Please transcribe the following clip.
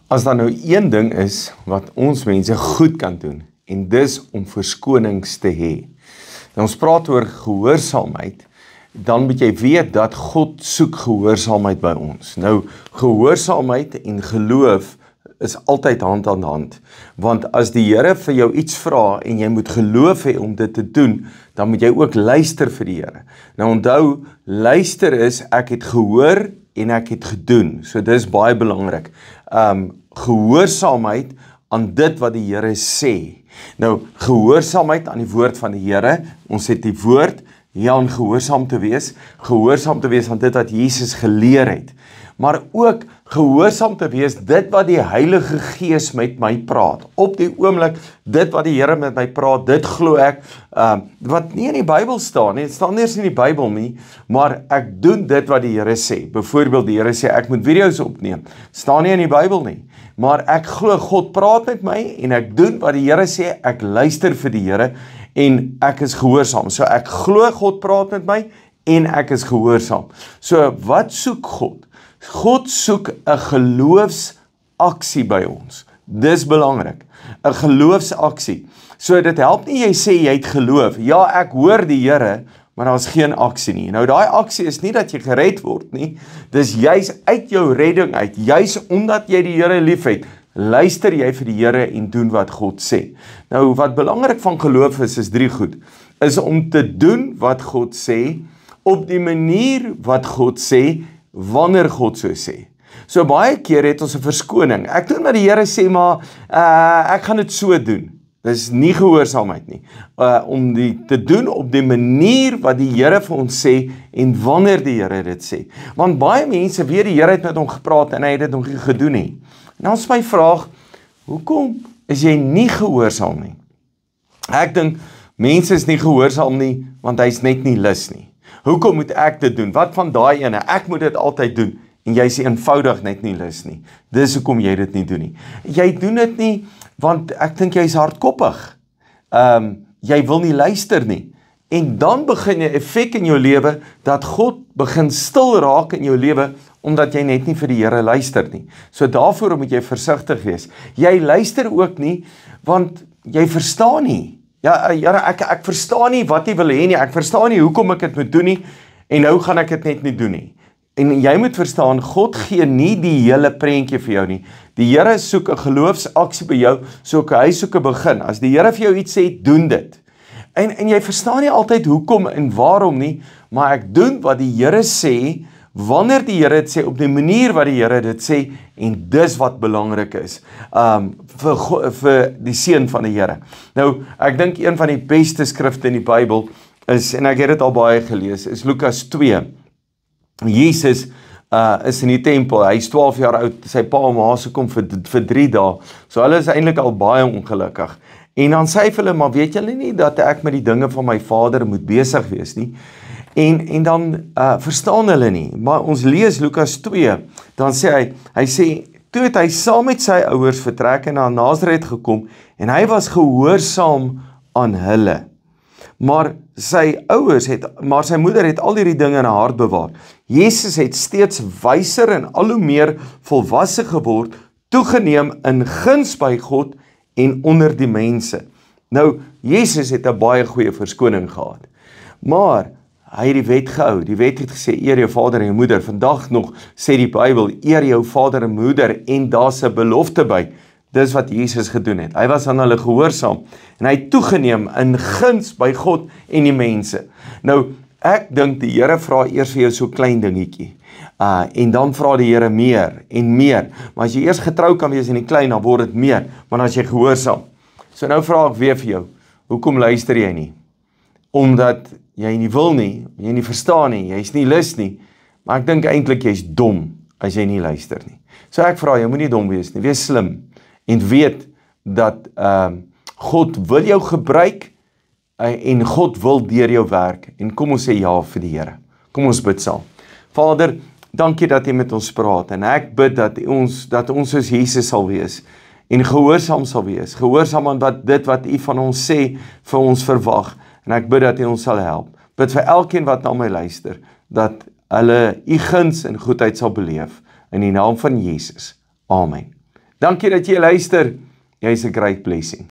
As daar nou een ding is wat ons mense goed kan doen, en dis om verskonings te hê. Nou ons praat oor gehoorsaamheid, dan moet jy weet dat God soek gehoorsaamheid by ons. Nou, gehoorsaamheid en geloof is altyd hand aan hand, want as die Here vir jou iets vra en jy moet geloof hê om dit te doen, dan moet jy ook luister vir die Here. Nou onthou, luister is, ek het gehoor en ek het gedoen, so dis baie belangrik. Gehoorsaamheid aan dit wat die Here sê. Nou, gehoorsaamheid aan die woord van die Here, ons het die woord, aan gehoorsaam te wees aan dit wat Jesus geleer het, maar ook gehoorsaam te wees dit wat die Heilige Gees met my praat, op die oomblik, dit wat die Here met my praat, dit glo ek, wat nie in die Bybel staan nie, het staan nie eens in die Bybel nie, maar ek doen dit wat die Here sê. Byvoorbeeld die Here sê, ek moet video's opneem, staan nie in die Bybel nie, maar ek glo God praat met my, en ek doen wat die Here sê, ek luister vir die Here, en ek is gehoorsaam. So ek glo God praat met my, en ek is gehoorsaam. So wat soek God? God soek 'n geloofsaksie by ons. Dis belangrik. 'n Geloofsaksie. So dit help nie jy sê jy het geloof. Ja, ek hoor die Here, maar daar is geen aksie nie. Nou daai aksie is nie dat jy gered word nie. Dis juis uit jou redding uit. Juis omdat jy die Here liefhet, luister jy vir die Here en doen wat God sê. Nou wat belangrik van geloof is 3 goed. Is om te doen wat God sê, op die manier wat God sê, wanneer God so sê. So baie keer het ons 'n verskoning. Ek doen wat die Here sê, maar ek gaan dit so doen. Dis nie gehoorsaamheid nie. Om dit te doen op die manier wat die Here vir ons sê en wanneer die Here dit sê. Want baie mense weet die Here het met hom gepraat en hy het dit nog nie gedoen nie. Nou is my vraag, hoekom is jy nie gehoorsaam nie? Ek dink, mense is nie gehoorsaam nie, want hy is net nie lus nie. Hoekom moet ek dit doen? Wat van daai ene? Ek moet dit altyd doen, en jy is eenvoudig net nie lus nie. Dis hoekom jy dit nie doen nie. Jy doen dit nie, want ek dink jy is hardkoppig. Jy wil nie luister nie. En dan begin jy effek in jou lewe, dat God begin stil raak in jou lewe, omdat jy net nie vir die Here luister nie. So daarvoor moet jy versigtig wees. Jy luister ook nie, want jy verstaan nie. Ja, Here, ek verstaan nie wat jy wil hê nie, ek verstaan nie hoekom ek dit moet doen nie, en nou gaan ek dit net nie doen nie. En jy moet verstaan, God gee nie die hele prentjie vir jou nie. Die Here soek 'n geloofsaksie by jou, hy soek 'n begin. As die Here vir jou iets sê, doen dit. En jy verstaan nie altyd hoekom en waarom nie, maar ek doen wat die Here sê, wanneer die Here dit sê, op die manier wat die Here dit sê, en dis wat belangrik is, vir die seun van die Here. Nou, ek dink een van die beste skrifte in die Bybel is, en ek het dit al baie gelees, is Lukas 2. Jesus is in die tempel, hy is 12 jaar oud, sy pa en ma se kom vir 3 dae, so hulle is eintlik al baie ongelukkig. En dan sê hy vir hulle, maar weet julle nie dat ek met die dinge van my Vader moet besig wees nie? En dan verstaan hulle nie, maar ons lees Lukas 2, dan sê hy sê, toe het hy saam met sy ouers vertrek en na Nasaret gekom, en hy was gehoorsaam aan hulle. Maar sy moeder het al hierdie dinge in haar hart bewaar. Jesus het steeds wyser en al hoe meer volwasse geword, toegeneem in guns by God en onder die mense. Nou, Jesus het 'n baie goeie verskoning gehad. Maar hy het die wet gehou. Die wet het gesê, eer jou vader en jou moeder. Vandag nog sê die Bybel, eer jou vader en moeder, en daar's 'n belofte by. Dis wat Jesus gedoen het. Hy was aan hulle gehoorsaam, en hy het toegeneem in guns by God en die mense. Nou, ek dink die Here vra eers vir jou so klein dingetjie, en dan vra die Here meer en meer. Maar as jy eers getrou kan wees in die klein, dan word dit meer, want as jy gehoorsaam. So nou vra ek weer vir jou, hoekom luister jy nie? Omdat jy nie wil nie, jy nie verstaan nie, jy is nie lus nie, maar ek dink eintlik jy is dom, as jy nie luister nie. So ek vra jou, moenie dom wees nie, wees slim, en weet dat God wil jou gebruik, en God wil deur jou werk, en kom ons sê ja vir die Here. Kom ons bid saam. Vader, dankie dat jy met ons praat, en ek bid dat ons soos Jesus sal wees, en gehoorsaam sal wees, gehoorsaam aan dit wat u van ons sê, vir ons verwag, en ek bid dat u ons sal help. Bid vir elkeen wat na my luister, dat hulle u guns en goedheid sal beleef, in die naam van Jesus. Amen. Dankie dat jy luister. Jy's 'n great blessing.